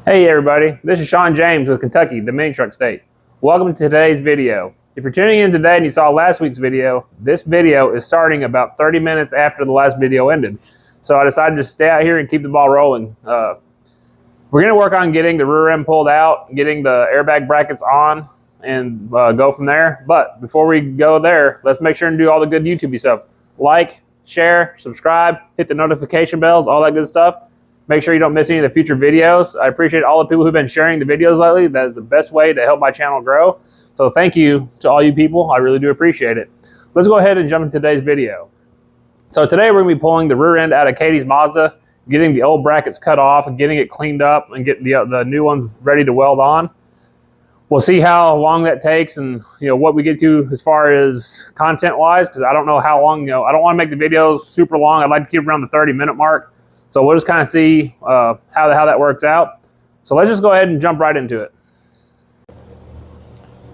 Hey everybody, this is Sean James with Kentucky, the mini truck state. Welcome to today's video. If you're tuning in today and you saw last week's video, this video is starting about 30 minutes after the last video ended. So I decided to stay out here and keep the ball rolling. We're going to work on getting the rear end pulled out, getting the airbag brackets on, and go from there. But before we go there, let's make sure and do all the good YouTube stuff. Like, share, subscribe, hit the notification bells, all that good stuff. Make sure you don't miss any of the future videos. I appreciate all the people who've been sharing the videos lately. That is the best way to help my channel grow. So thank you to all you people. I really do appreciate it. Let's go ahead and jump into today's video. So today we're going to be pulling the rear end out of Kaydee's Mazda, getting the old brackets cut off and getting it cleaned up and getting the new ones ready to weld on. We'll see how long that takes and what we get to as far as content wise, because I don't know how long. I don't want to make the videos super long. I'd like to keep around the 30-minute mark. So we'll just kind of see how that works out. So let's just go ahead and jump right into it.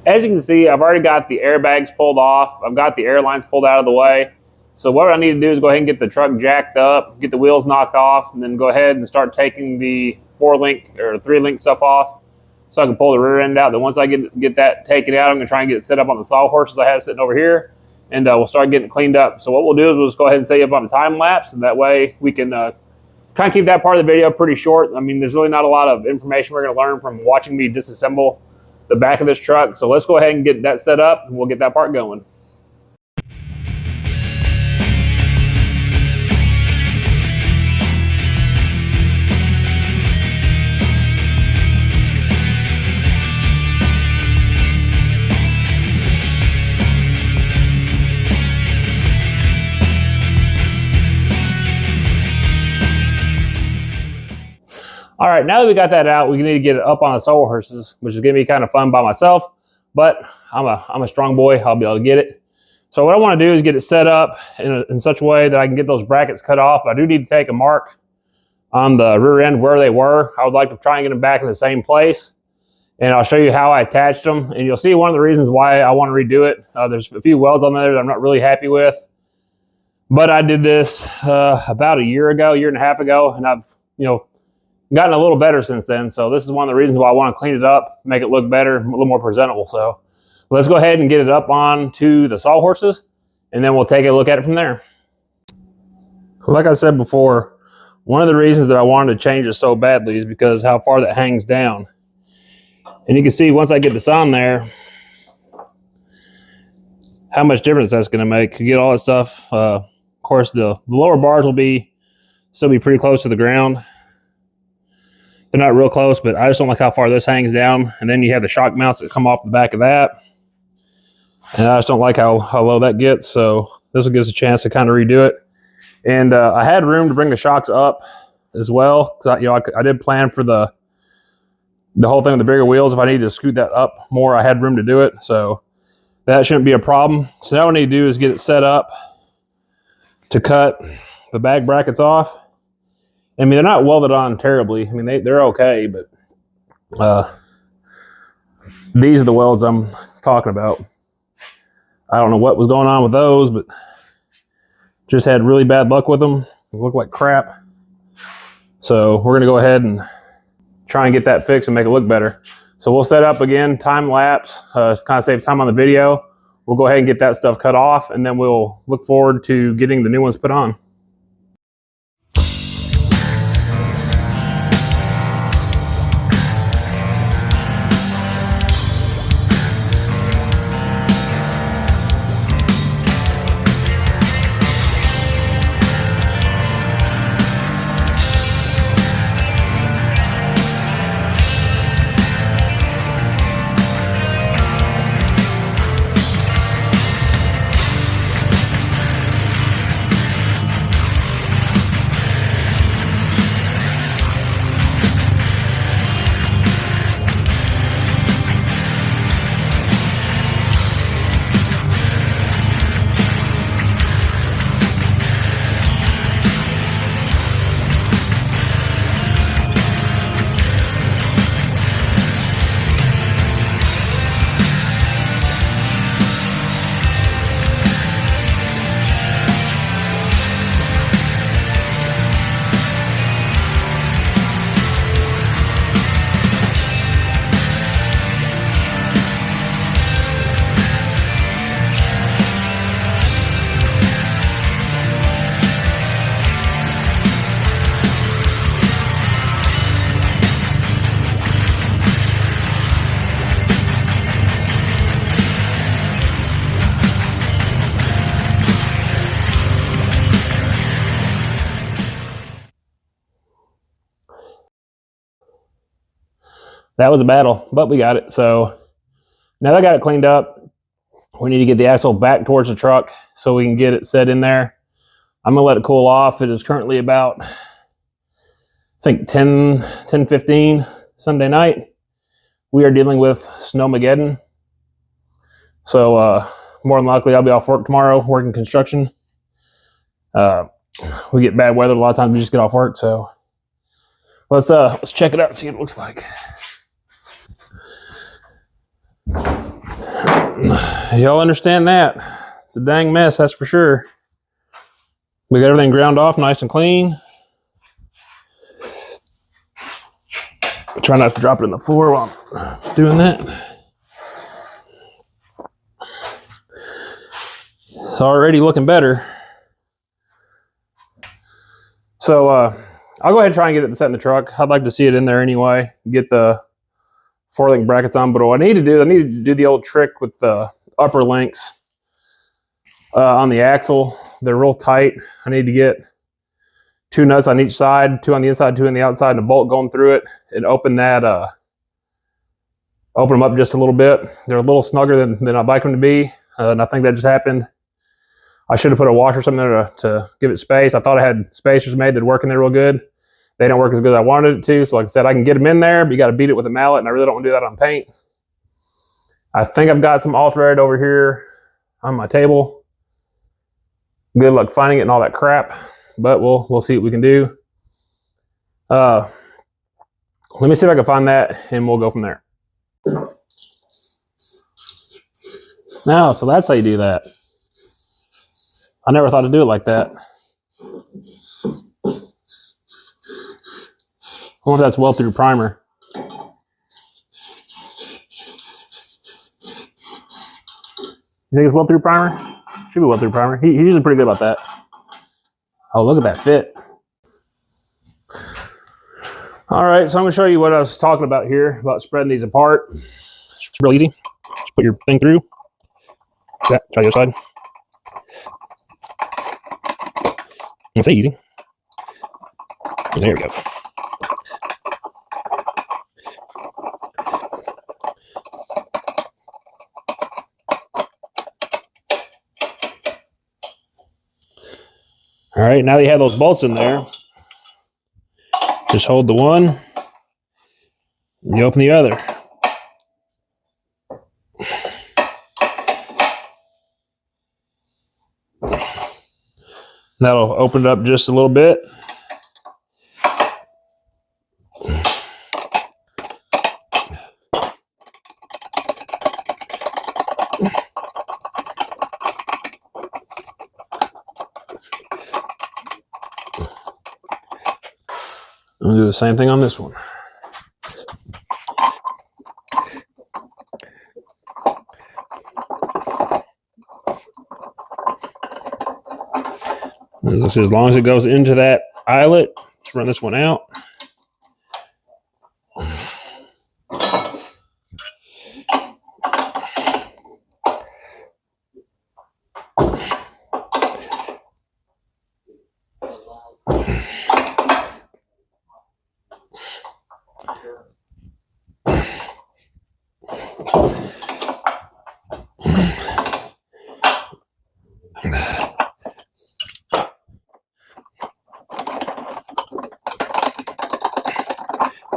As you can see, I've already got the airbags pulled off. I've got the air lines pulled out of the way. So what I need to do is go ahead and get the truck jacked up, get the wheels knocked off, and then go ahead and start taking the 4-link or 3-link stuff off so I can pull the rear end out. Then once I get that taken out, I'm going to try and get it set up on the sawhorses I have sitting over here, and we'll start getting it cleaned up. So what we'll do is we'll just go ahead and set you up on a time lapse, and that way we can kind of keep that part of the video pretty short. I mean, there's really not a lot of information we're going to learn from watching me disassemble the back of this truck. So let's go ahead and get that set up and we'll get that part going. All right, now that we got that out, we need to get it up on the sawhorses, which is gonna be kind of fun by myself, but I'm a strong boy, I'll be able to get it. So what I wanna do is get it set up in such a way that I can get those brackets cut off. I do need to take a mark on the rear end where they were. I would like to try and get them back in the same place. And I'll show you how I attached them. And you'll see one of the reasons why I wanna redo it. There's a few welds on there that I'm not really happy with. But I did this about a year and a half ago, and I've, gotten a little better since then. So this is one of the reasons why I want to clean it up, make it look better, a little more presentable. So let's go ahead and get it up onto the sawhorses, and then we'll take a look at it from there. Like I said before, one of the reasons that I wanted to change it so badly is because how far that hangs down. And you can see once I get this on there, how much difference that's going to make. You get all that stuff. Of course, the lower bars will still be pretty close to the ground. They're not real close, but I just don't like how far this hangs down. And then you have the shock mounts that come off the back of that. And I just don't like how low that gets. So this will give us a chance to kind of redo it. And I had room to bring the shocks up as well. Because I did plan for the whole thing with the bigger wheels. If I needed to scoot that up more, I had room to do it. So that shouldn't be a problem. So now what I need to do is get it set up to cut the bag brackets off. I mean, they're not welded on terribly. I mean, they're okay, but these are the welds I'm talking about. I don't know what was going on with those, but just had really bad luck with them. They look like crap. So we're going to go ahead and try and get that fixed and make it look better. So we'll set up again, time lapse, kind of save time on the video. We'll go ahead and get that stuff cut off, and then we'll look forward to getting the new ones put on. That was a battle, but we got it. So now that I got it cleaned up, we need to get the axle back towards the truck so we can get it set in there. I'm gonna let it cool off. It is currently about, I think 10:15 Sunday night. We are dealing with Snowmageddon. So more than likely I'll be off work tomorrow, working construction. We get bad weather a lot of times. We just get off work. So let's check it out and see what it looks like. Y'all understand that? It's a dang mess, that's for sure. We got everything ground off nice and clean. Try not to drop it in the floor while I'm doing that. It's already looking better. So I'll go ahead and try and get it set in the truck. I'd like to see it in there anyway. Get the 4-link brackets on. But what I need to do the old trick with the upper links on the axle. They're real tight. I need to get 2 nuts on each side, 2 on the inside, 2 on the outside, and a bolt going through it, and open them up just a little bit. They're a little snugger than I'd like them to be, and I think that just happened. I should have put a washer or something there to give it space. I thought I had spacers made that work in there real good. They don't work as good as I wanted it to. So like I said, I can get them in there, but you got to beat it with a mallet, and I really don't want to do that on paint. I think I've got some all thread over here on my table. Good luck finding it and all that crap, but we'll see what we can do. Let me see if I can find that, and we'll go from there. Now, so that's how you do that. I never thought to do it like that. I wonder if that's well through primer. You think it's well through primer? Should be well through primer. He's usually pretty good about that. Oh, look at that fit. All right, so I'm gonna show you what I was talking about here, about spreading these apart. It's real easy. Just put your thing through. Yeah, try the other side. It's easy. There we go. All right, now that you have those bolts in there, just hold the one, and you open the other. That'll open it up just a little bit. I'll do the same thing on this one. As long as it goes into that eyelet, let's run this one out.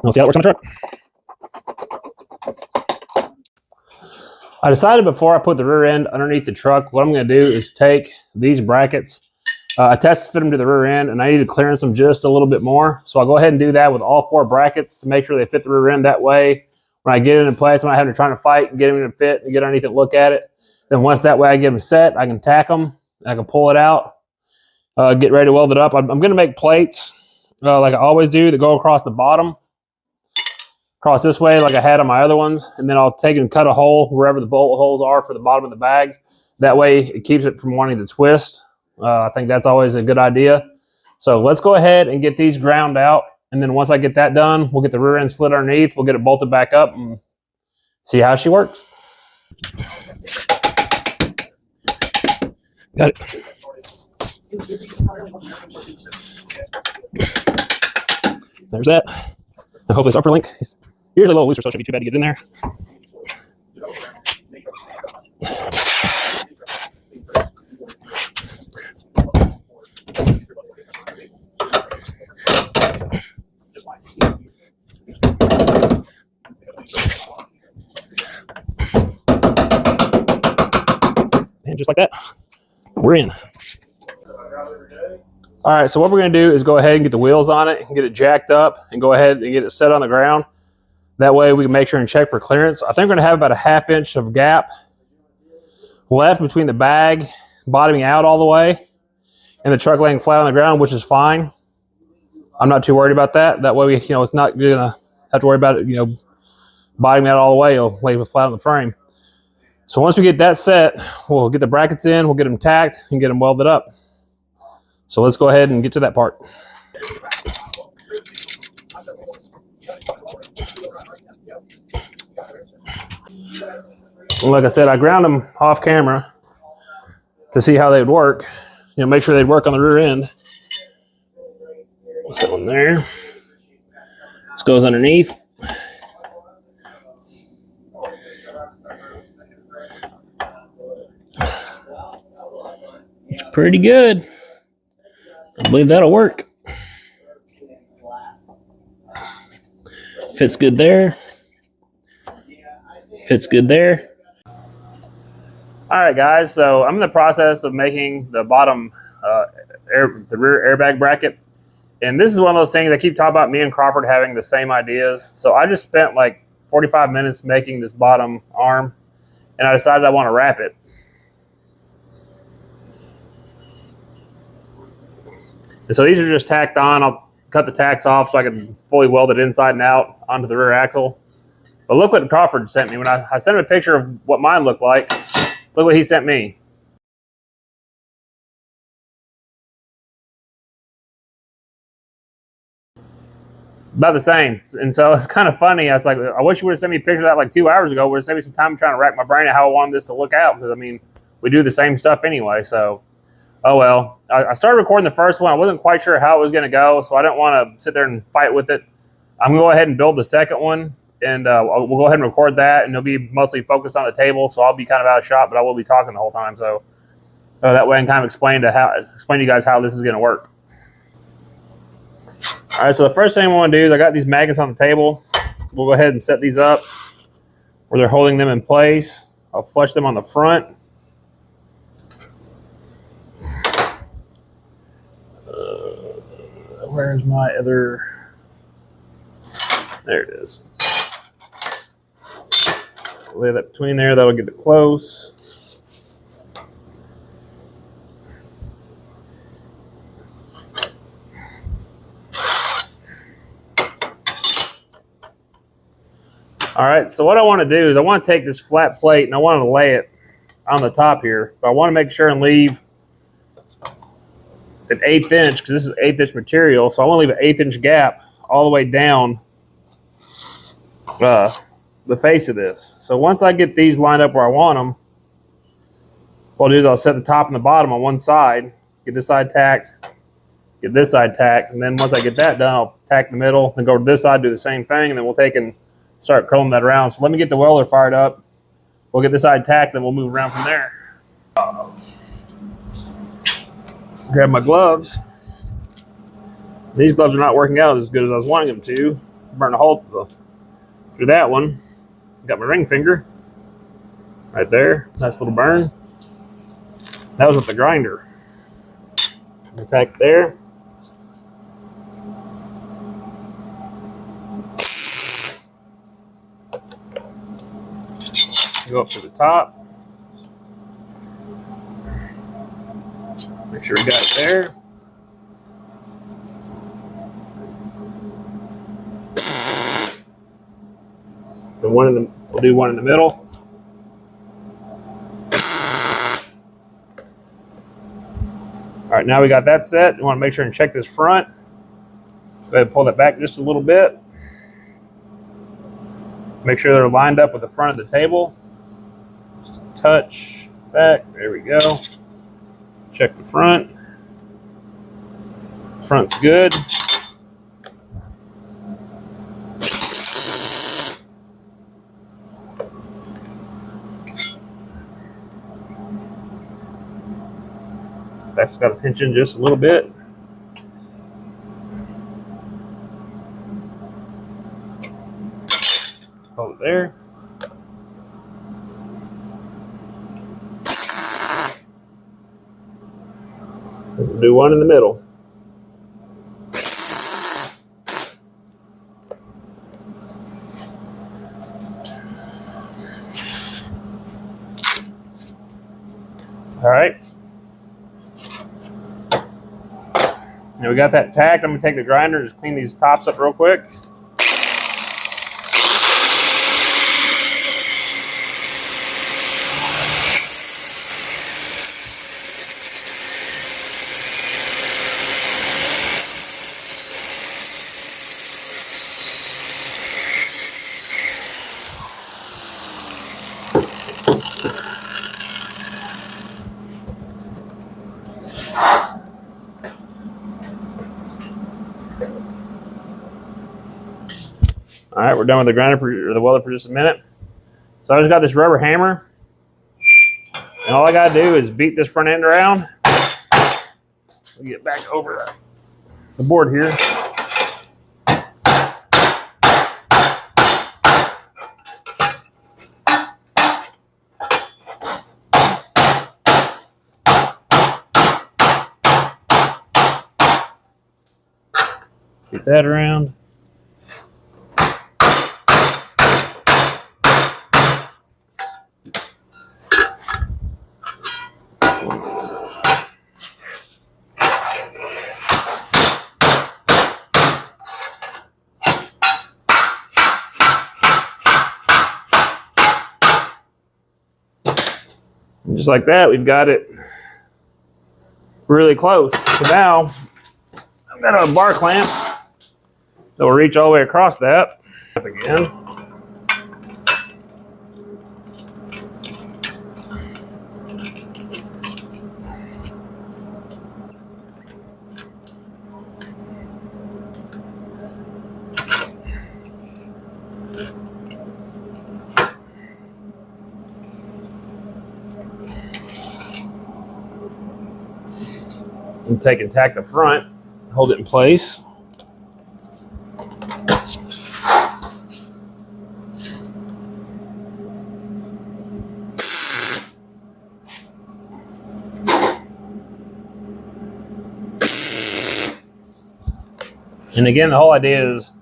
We'll see how it works on the truck. I decided before I put the rear end underneath the truck, what I'm going to do is take these brackets. I test fit them to the rear end, and I need to clearance them just a little bit more. So I'll go ahead and do that with all 4 brackets to make sure they fit the rear end. That way, when I get it in place, I'm not having to try to fight and get them in a fit and get underneath it and look at it. Then once that way I get them set, I can tack them. I can pull it out, get ready to weld it up. I'm going to make plates like I always do that go across the bottom. Across this way like I had on my other ones, and then I'll take and cut a hole wherever the bolt holes are for the bottom of the bags. That way it keeps it from wanting to twist. I think that's always a good idea. So let's go ahead and get these ground out, and then once I get that done, we'll get the rear end slid underneath, we'll get it bolted back up and see how she works. Got it. There's that. And hopefully this upper link Here's a little looser, so it shouldn't be too bad to get in there. And just like that, we're in. All right, so what we're gonna do is go ahead and get the wheels on it and get it jacked up and go ahead and get it set on the ground. That way we can make sure and check for clearance. I think we're gonna have about a 1/2 inch of gap left between the bag bottoming out all the way and the truck laying flat on the ground, which is fine. I'm not too worried about that. That way, it's not gonna have to worry about it, bottoming out all the way. It'll lay flat on the frame. So once we get that set, we'll get the brackets in, we'll get them tacked and get them welded up. So let's go ahead and get to that part. And like I said, I ground them off camera to see how they'd work. Make sure they'd work on the rear end. What's that one there? This goes underneath. It's pretty good. I believe that'll work. Fits good there. Fits good there. All right, guys. So I'm in the process of making the bottom, the rear airbag bracket, and this is one of those things I keep talking about. Me and Crawford having the same ideas. So I just spent like 45 minutes making this bottom arm, and I decided I want to wrap it. And so these are just tacked on. I'll cut the tacks off so I can fully weld it inside and out onto the rear axle. But look what Crawford sent me. When I sent him a picture of what mine looked like, look what he sent me. About the same. And so it's kind of funny. I was like, I wish you would have sent me a picture of that like 2 hours ago. Would have saved me some time trying to rack my brain at how I wanted this to look out. Because, I mean, we do the same stuff anyway. So, oh well. I started recording the first one. I wasn't quite sure how it was going to go. So I don't want to sit there and fight with it. I'm going to go ahead and build the second one. And we'll go ahead and record that. And it'll be mostly focused on the table. So I'll be kind of out of shot. But I will be talking the whole time. So that way I can kind of explain to you guys how this is going to work. All right, so the first thing I want to do is I got these magnets on the table. We'll go ahead and set these up where they're holding them in place. I'll flush them on the front. Where's my other? There it is. Lay that between there. That'll get it close. All right, so what I want to do is I want to take this flat plate and I want to lay it on the top here, but I want to make sure and leave an 1/8 inch, because this is 1/8 inch material, so I want to leave an 1/8 inch gap all the way down the face of this. So once I get these lined up where I want them, what I'll do is I'll set the top and the bottom on one side, get this side tacked, get this side tacked, and then once I get that done, I'll tack the middle, then go to this side, do the same thing, and then we'll take and start curling that around. So let me get the welder fired up. We'll get this side tacked, then we'll move around from there. Grab my gloves. These gloves are not working out as good as I was wanting them to. Burn a hole through that one. Got my ring finger right there. Nice little burn. That was with the grinder. Tack there. Go up to the top. Make sure we got it there. Then we'll do one in the middle. All right, now we got that set. You want to make sure and check this front. Go ahead and pull that back just a little bit. Make sure they're lined up with the front of the table. Just a touch back. There we go. Check the front. Front's good. That's got to pinch in just a little bit. Hold it there. Let's do one in the middle. All right. Now we got that tacked. I'm gonna take the grinder and just clean these tops up real quick. All right, we're done with the grinder or the welder for just a minute. So I just got this rubber hammer, and all I gotta do is beat this front end around. We'll get back over the board here. Get that around. And just like that, we've got it really close. So now I've got a bar clamp that will reach all the way across that. Up again. And take and tack the front, hold it in place. And again, the whole idea is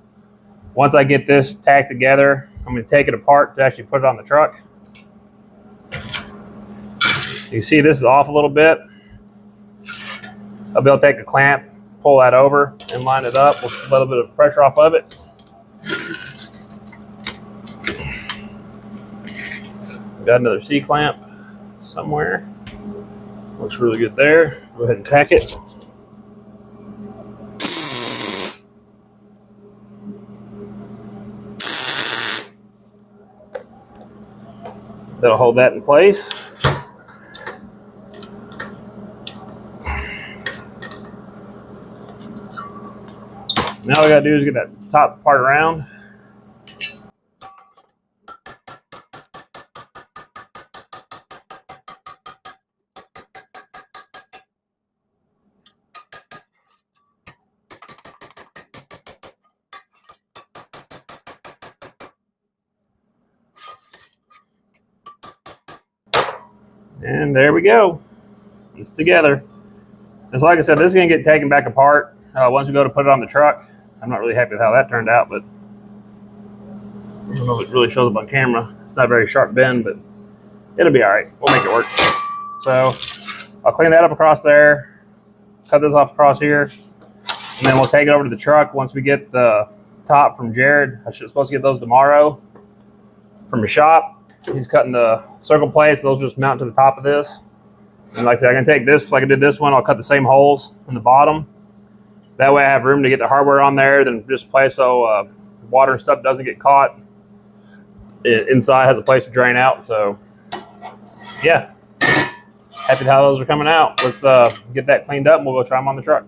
once I get this tacked together, I'm going to take it apart to actually put it on the truck. You see this is off a little bit. I'll be able to take the clamp, pull that over, and line it up with a little bit of pressure off of it. Got another C-clamp somewhere. Looks really good there. Go ahead and tack it. That'll hold that in place. Now all we gotta do is get that top part around. And there we go. It's together. It's like I said, this is gonna get taken back apart once we go to put it on the truck. I'm not really happy with how that turned out, but I don't know if it really shows up on camera. It's not a very sharp bend, but it'll be all right. We'll make it work. So I'll clean that up across there, cut this off across here, and then we'll take it over to the truck once we get the top from Jared. I should supposed to get those tomorrow from the shop. He's cutting the circle plates. Those just mount to the top of this. And like I said, I'm gonna take this like I did this one. I'll cut the same holes in the bottom. That way I have room to get the hardware on there, then just place so water and stuff doesn't get caught. Inside has a place to drain out. So yeah, happy how those are coming out. Let's get that cleaned up and we'll go try them on the truck.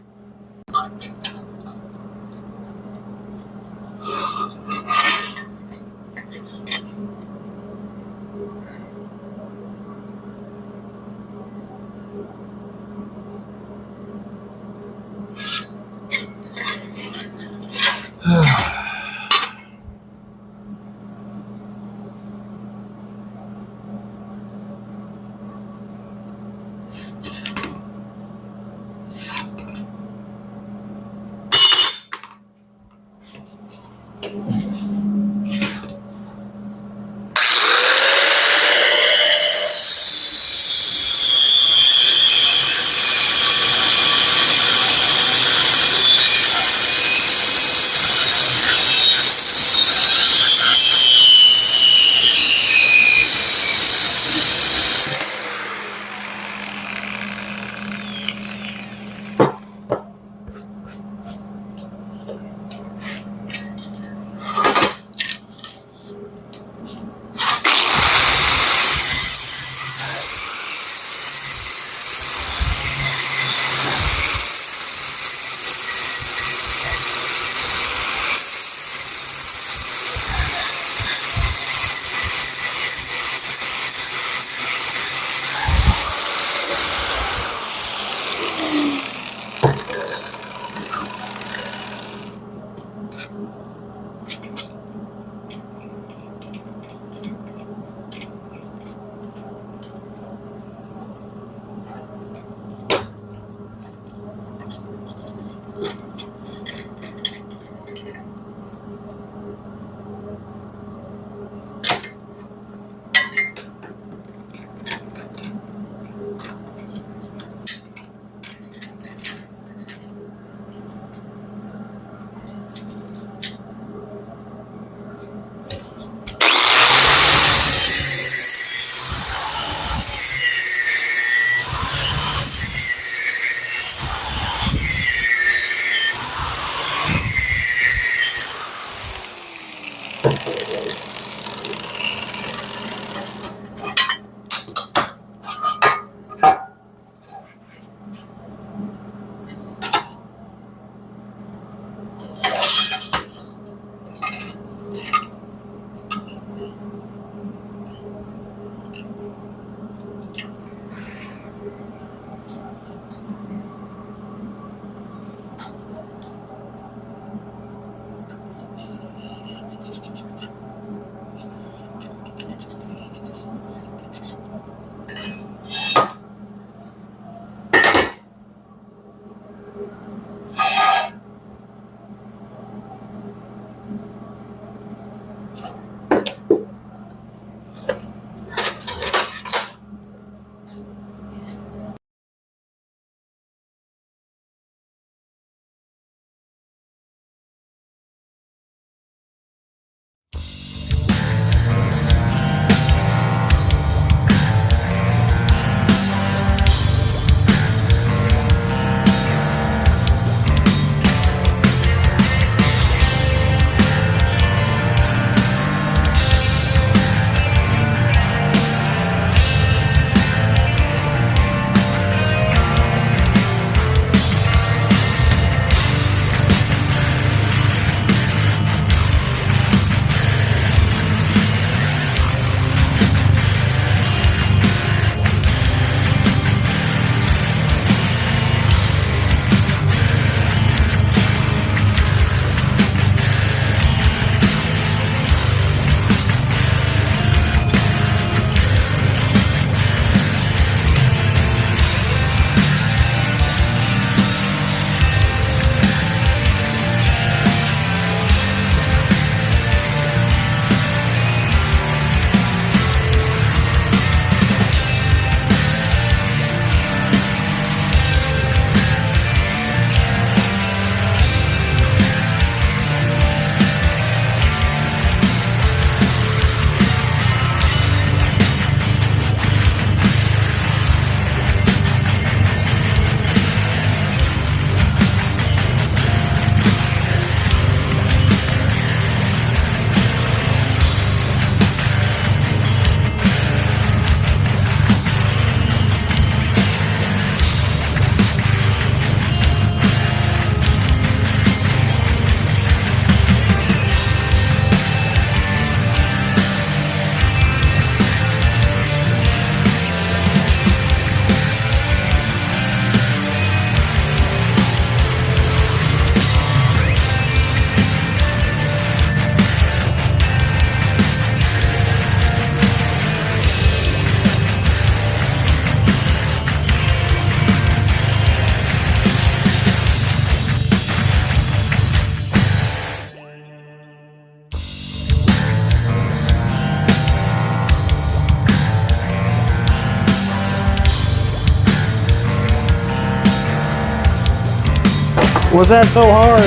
Was that so hard?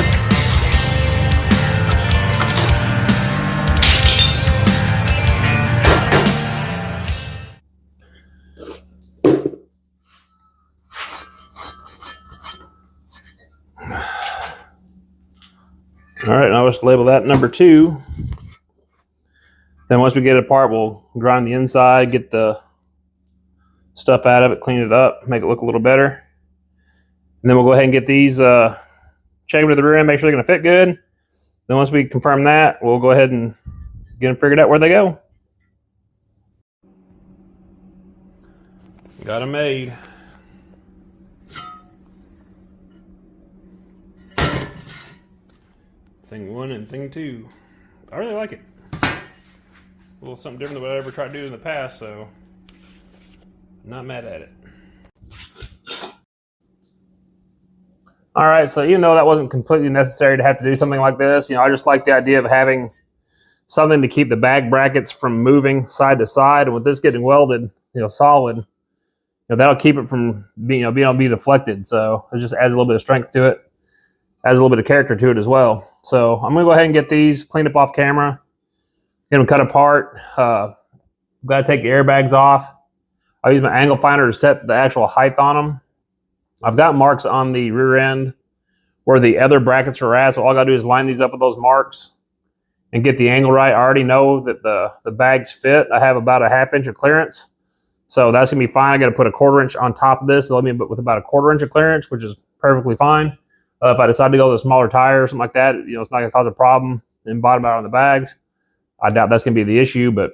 All right, now let's label that number 2. Then once we get it apart, we'll grind the inside, get the stuff out of it, clean it up, make it look a little better. And then we'll go ahead and get these, check them to the rear end, make sure they're gonna fit good. Then once we confirm that, we'll go ahead and get them figured out where they go. Got them made. Thing 1 and thing 2. I really like it. A little something different than what I ever tried to do in the past, so not mad at it. All right, so even though that wasn't completely necessary to have to do something like this, I just like the idea of having something to keep the bag brackets from moving side to side. And with this getting welded, solid, that'll keep it from being able to be deflected. So it just adds a little bit of strength to it, adds a little bit of character to it as well. So I'm gonna go ahead and get these cleaned up off camera, get them cut apart. Got to take the airbags off. I'll use my angle finder to set the actual height on them. I've got marks on the rear end where the other brackets are at, so all I gotta do is line these up with those marks and get the angle right. I already know that the bags fit. I have about a 1/2 inch of clearance, so that's gonna be fine. I gotta put a 1/4 inch on top of this, so let me with about a 1/4 inch of clearance, which is perfectly fine. If I decide to go with a smaller tire or something like that, it's not gonna cause a problem in bottom out on the bags. I doubt that's gonna be the issue, but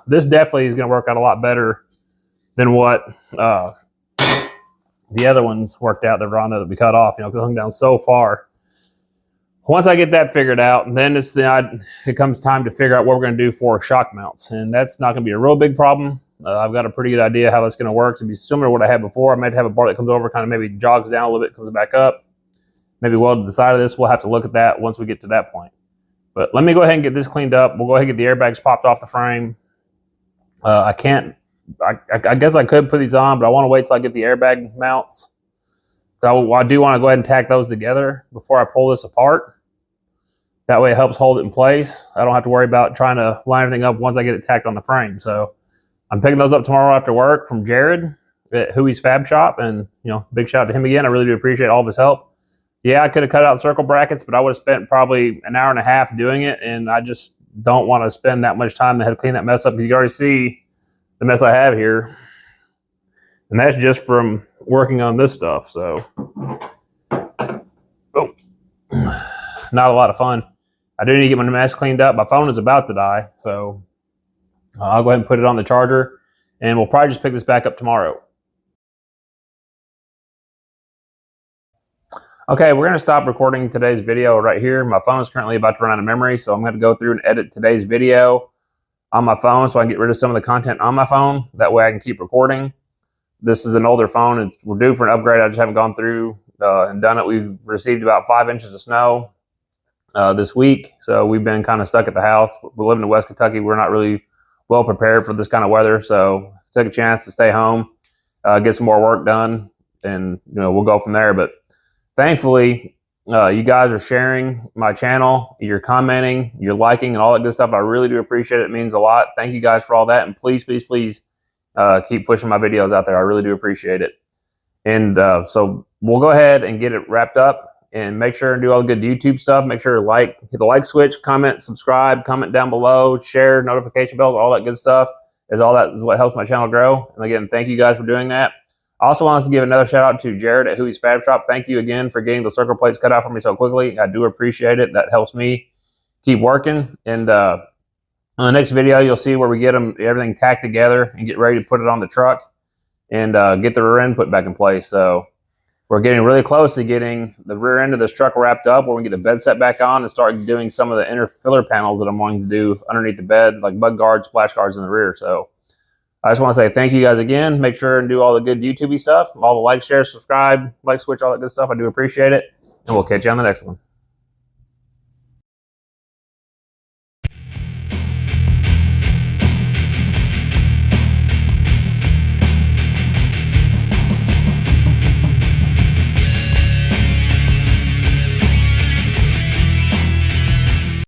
this definitely is gonna work out a lot better than what the other ones worked out that were on there that we cut off, because it hung down so far. Once I get that figured out, then it comes time to figure out what we're going to do for shock mounts. And that's not going to be a real big problem. I've got a pretty good idea how that's going to work. It's going to be similar to what I had before. I might have a bar that comes over, kind of maybe jogs down a little bit, comes back up. Maybe weld to the side of this. We'll have to look at that once we get to that point. But let me go ahead and get this cleaned up. We'll go ahead and get the airbags popped off the frame. I guess I could put these on, but I want to wait till I get the airbag mounts. So I do want to go ahead and tack those together before I pull this apart. That way it helps hold it in place. I don't have to worry about trying to line everything up once I get it tacked on the frame. So I'm picking those up tomorrow after work from Jared at Huey's Fab Shop. And, big shout out to him again. I really do appreciate all of his help. Yeah, I could have cut out circle brackets, but I would have spent probably an hour and a half doing it. And I just don't want to spend that much time to have to clean that mess up, because you can already see the mess I have here. And that's just from working on this stuff. So, not a lot of fun. I do need to get my mess cleaned up. My phone is about to die. So I'll go ahead and put it on the charger, and we'll probably just pick this back up tomorrow. Okay, we're going to stop recording today's video right here. My phone is currently about to run out of memory, so I'm going to go through and edit today's video on my phone so I can get rid of some of the content on my phone. That way I can keep recording. This is an older phone, and we're due for an upgrade. I just haven't gone through and done it. We've received about 5 inches of snow this week, so we've been kind of stuck at the house. We're living in West Kentucky. We're not really well prepared for this kind of weather, so took a chance to stay home, get some more work done, and we'll go from there. But thankfully, you guys are sharing my channel, you're commenting, you're liking, and all that good stuff. I really do appreciate it. It means a lot. Thank you guys for all that, and please, please, please keep pushing my videos out there. I really do appreciate it. And so we'll go ahead and get it wrapped up, and make sure and do all the good YouTube stuff. Make sure to hit the like switch, comment, subscribe, comment down below, share, notification bells, all that good stuff. All that is what helps my channel grow. And again, thank you guys for doing that. I also want to give another shout out to Jared at Huey's Fab Shop. Thank you again for getting the circle plates cut out for me so quickly. I do appreciate it. That helps me keep working. And on the next video, you'll see where we get everything tacked together and get ready to put it on the truck and get the rear end put back in place. So we're getting really close to getting the rear end of this truck wrapped up, where we get the bed set back on and start doing some of the inner filler panels that I'm wanting to do underneath the bed, like bug guards, splash guards in the rear. So I just want to say thank you guys again. Make sure and do all the good YouTube-y stuff, all the like, share, subscribe, like switch, all that good stuff. I do appreciate it. And we'll catch you on the next one.